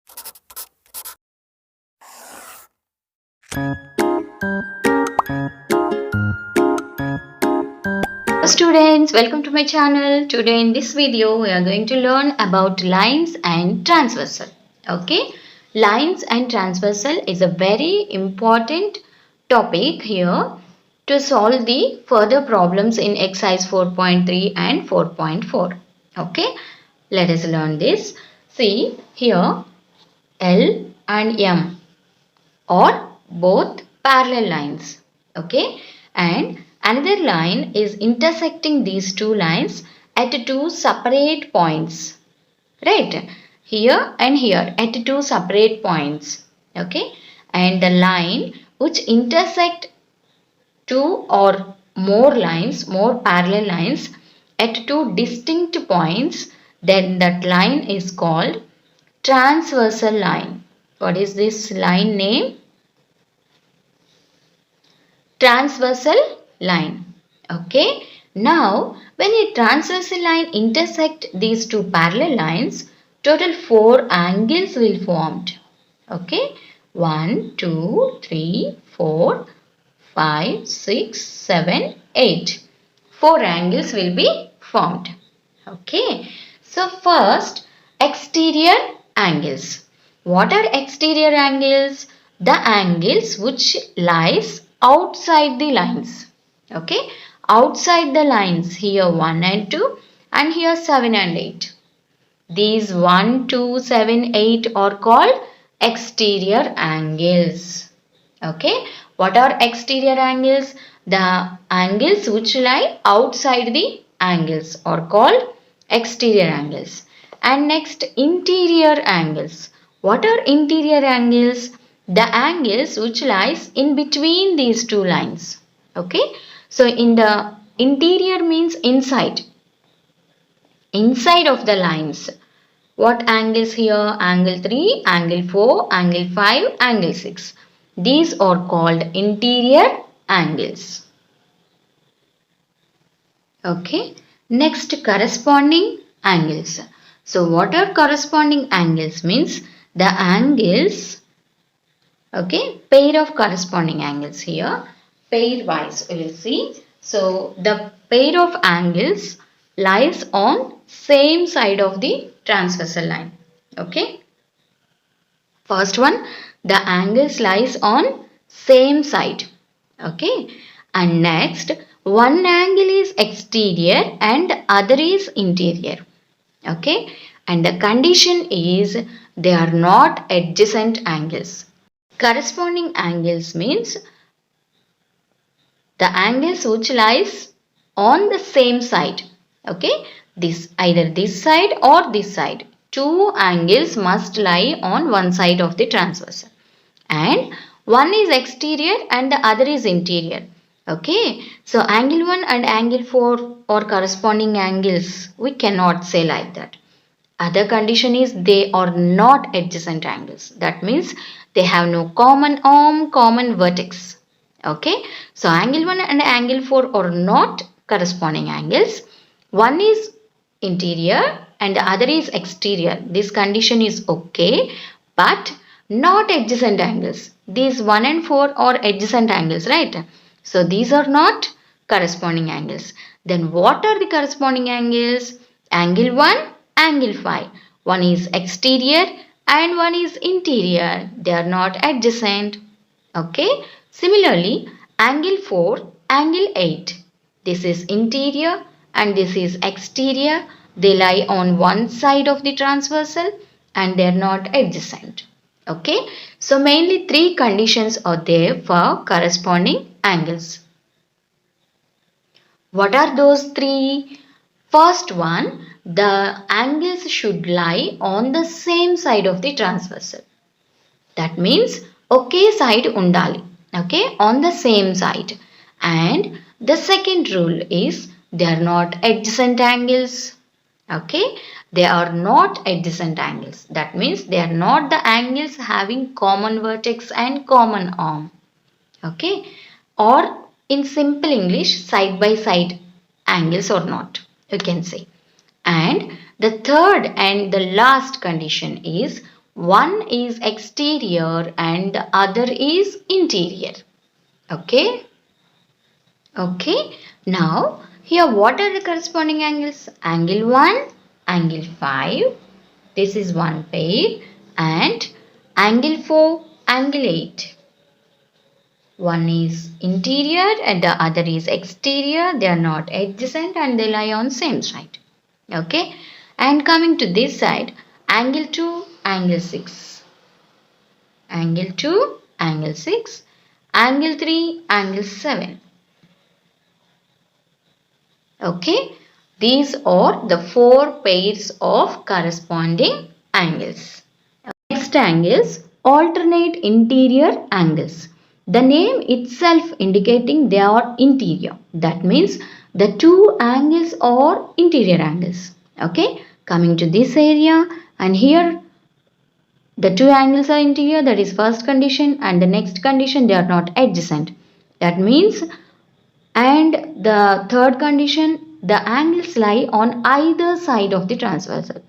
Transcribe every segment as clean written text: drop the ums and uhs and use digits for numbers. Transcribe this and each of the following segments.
Hello students, welcome to my channel. Today in this video we are going to learn about lines and transversal. Okay, lines and transversal is a very important topic here to solve the further problems in exercise 4.3 and 4.4. Okay, let us learn this. See here, L and M are both parallel lines. Okay, and another line is intersecting these two lines at two separate points. Right, here and here at two separate points. Okay, and the line which intersect two or more lines, more parallel lines at two distinct points, then that line is called transversal line. What is this line name? Transversal line. Okay. Now, when a transversal line intersect these two parallel lines, total 4 angles will formed. Okay. 1, 2, 3, 4, 5, 6, 7, 8. 4 angles will be formed. Okay. So, first, exterior angles. What are exterior angles? The angles which lies outside the lines. Okay. Outside the lines, here 1 and 2 and here 7 and 8. These 1, 2, 7, 8 are called exterior angles. Okay. What are exterior angles? The angles which lie outside the angles are called exterior angles. And next, interior angles. What are interior angles? The angles which lies in between these two lines. Okay. So, in the interior means inside. Inside of the lines. What angles here? Angle 3, angle 4, angle 5, angle 6. These are called interior angles. Okay. Next, corresponding angles. So, what are corresponding angles? Means the angles, okay, pair of corresponding angles here, pair wise we will see. So, the pair of angles lies on same side of the transversal line. Okay. First one, the angles lies on same side. Okay. And next, one angle is exterior and other is interior. Okay. And the condition is they are not adjacent angles. Corresponding angles means the angles which lies on the same side. Okay. This either this side or this side. Two angles must lie on one side of the transversal. And one is exterior and the other is interior. Okay. So, angle 1 and angle 4 are corresponding angles. We cannot say like that. Other condition is they are not adjacent angles. That means they have no common arm, common vertex. Okay. So, angle 1 and angle 4 are not corresponding angles. One is interior and the other is exterior. This condition is okay, but not adjacent angles. These 1 and 4 are adjacent angles, right? So, these are not corresponding angles. Then what are the corresponding angles? Angle 1, angle 5. One is exterior and one is interior. They are not adjacent. Okay. Similarly, angle 4, angle 8. This is interior and this is exterior. They lie on one side of the transversal and they are not adjacent. Okay. So, mainly 3 conditions are there for corresponding angles. What are those 3? First one, the angles should lie on the same side of the transversal. That means okay side undali. Okay, on the same side. And the second rule is they are not adjacent angles. Okay, they are not adjacent angles. That means they are not the angles having common vertex and common arm. Okay, or in simple English, side by side angles or not, you can say. And the third and the last condition is One is exterior and the other is interior. Okay. Okay. Now, here what are the corresponding angles? Angle 1, angle 5. This is one pair. And angle 4, angle 8. One is interior and the other is exterior. They are not adjacent and they lie on same side. Okay. And coming to this side, angle 2, angle 6. Angle 2, angle 6. Angle 3, angle 7. Okay. These are the four pairs of corresponding angles. Next angles, alternate interior angles. The name itself indicating they are interior. That means the two angles are interior angles. Okay. Coming to this area and here the two angles are interior, that is first condition, and the next condition they are not adjacent. That means, and the third condition, the angles lie on either side of the transversal.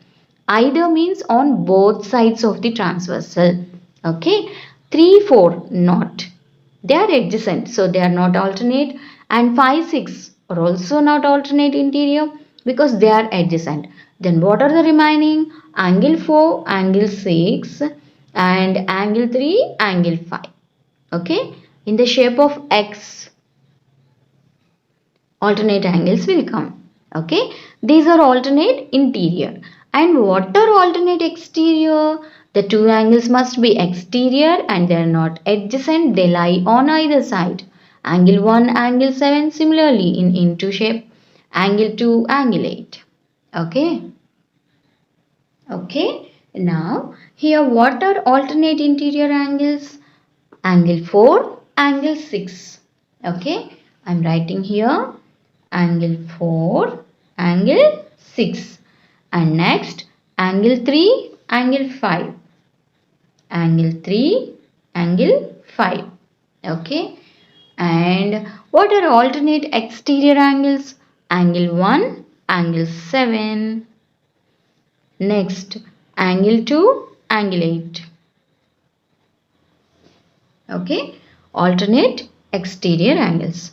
Either means on both sides of the transversal. Okay. 3, 4 not. They are adjacent, so they are not alternate, and 5, 6 are also not alternate interior because they are adjacent. Then what are the remaining? Angle 4, angle 6 and angle 3, angle 5. Okay. In the shape of X, alternate angles will come. Okay. These are alternate interior. And what are alternate exterior? The two angles must be exterior and they are not adjacent. They lie on either side. Angle 1, angle 7 similarly in into shape. Angle 2, angle 8. Okay. Okay. Now here what are alternate interior angles? Angle 4, angle 6. Okay. I am writing here angle 4, angle 6. And next angle 3, angle 5. Angle 3, angle 5. Okay. And what are alternate exterior angles? Angle 1, angle 7. Next, angle 2, angle 8. Okay. Alternate exterior angles.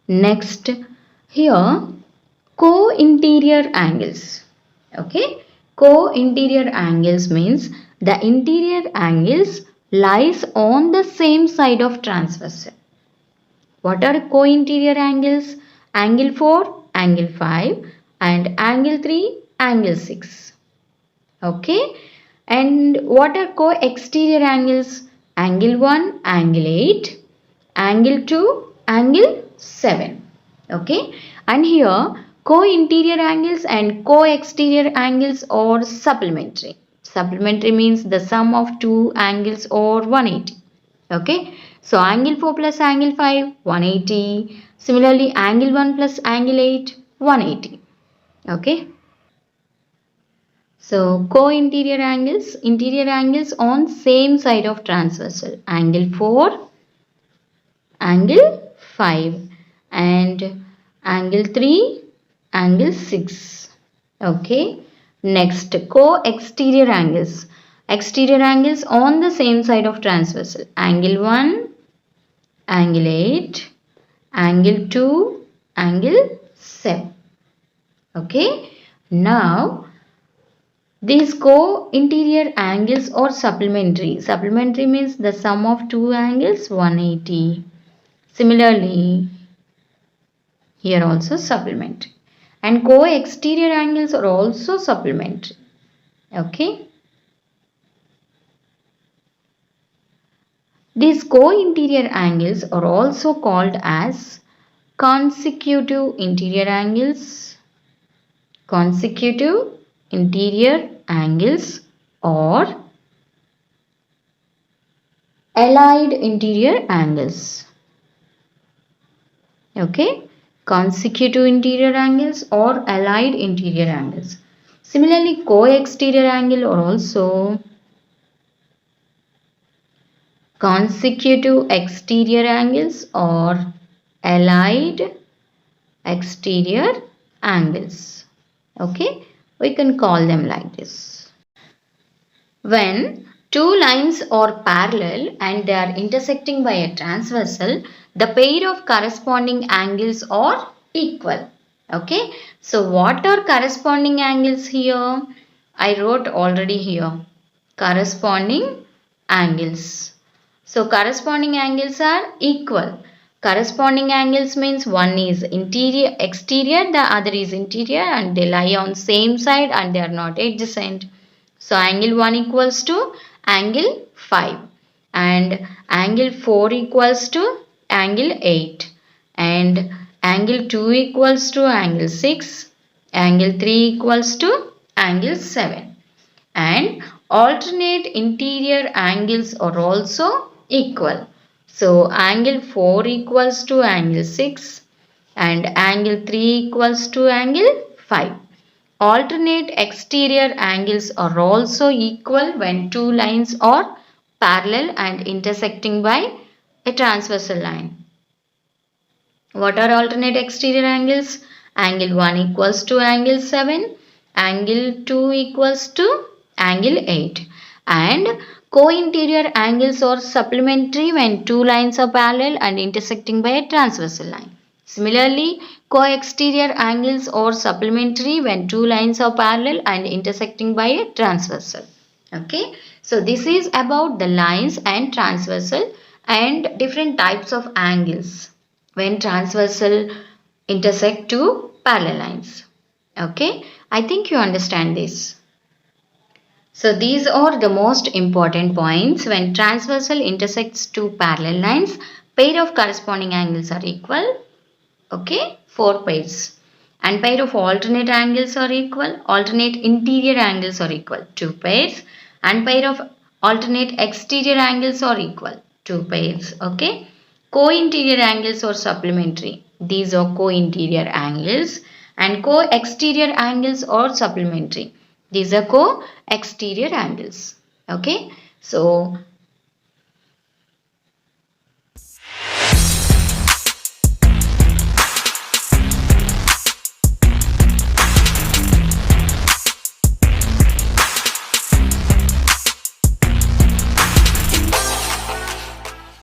Next, here co-interior angles. Okay. Co-interior angles means the interior angles lies on the same side of transversal. What are co-interior angles? Angle 4, angle 5 and angle 3, angle 6. Okay. And what are co-exterior angles? Angle 1, angle 8, angle 2, angle 7. Okay. And here co-interior angles and co-exterior angles are supplementary. Supplementary means the sum of two angles or 180. Okay. So angle 4 plus angle 5, 180. Similarly, angle 1 plus angle 8, 180. Okay. So co-interior angles on same side of transversal. Angle 4, angle 5 and angle 3, angle 6. Okay. Next, co-exterior angles. Exterior angles on the same side of transversal. Angle 1, angle 8, angle 2, angle 7. Okay. Now, these co-interior angles are supplementary. Supplementary means the sum of two angles 180. Similarly, here also supplementary. And co-exterior angles are also supplementary. Okay. These co-interior angles are also called as consecutive interior angles, consecutive interior angles or allied interior angles. Okay. Consecutive interior angles or allied interior angles. Similarly, co-exterior angle are also consecutive exterior angles or allied exterior angles. Okay, we can call them like this. When two lines are parallel and they are intersecting by a transversal, the pair of corresponding angles are equal. Okay. So what are corresponding angles here? I wrote already here. Corresponding angles. So corresponding angles are equal. Corresponding angles means one is exterior, the other is interior, and they lie on same side and they are not adjacent. So angle 1 equals to angle 5 and angle 4 equals to angle 8 and angle 2 equals to angle 6, angle 3 equals to angle 7 and alternate interior angles are also equal. So angle 4 equals to angle 6 and angle 3 equals to angle 5. Alternate exterior angles are also equal when two lines are parallel and intersecting by a transversal line. What are alternate exterior angles? Angle 1 equals to angle 7, angle 2 equals to angle 8 and co-interior angles are supplementary when two lines are parallel and intersecting by a transversal line. Similarly, co-exterior angles are supplementary when two lines are parallel and intersecting by a transversal. Okay, so this is about the lines and transversal and different types of angles when transversal intersect two parallel lines. Okay, I think you understand this. So these are the most important points. When transversal intersects two parallel lines, pair of corresponding angles are equal. Okay, 4 pairs. And pair of alternate angles are equal. Alternate interior angles are equal, 2 pairs. And pair of alternate exterior angles are equal, 2 pairs. Okay. Co-interior angles are supplementary. These are co-interior angles. And co-exterior angles are supplementary. These are co-exterior angles. Okay. So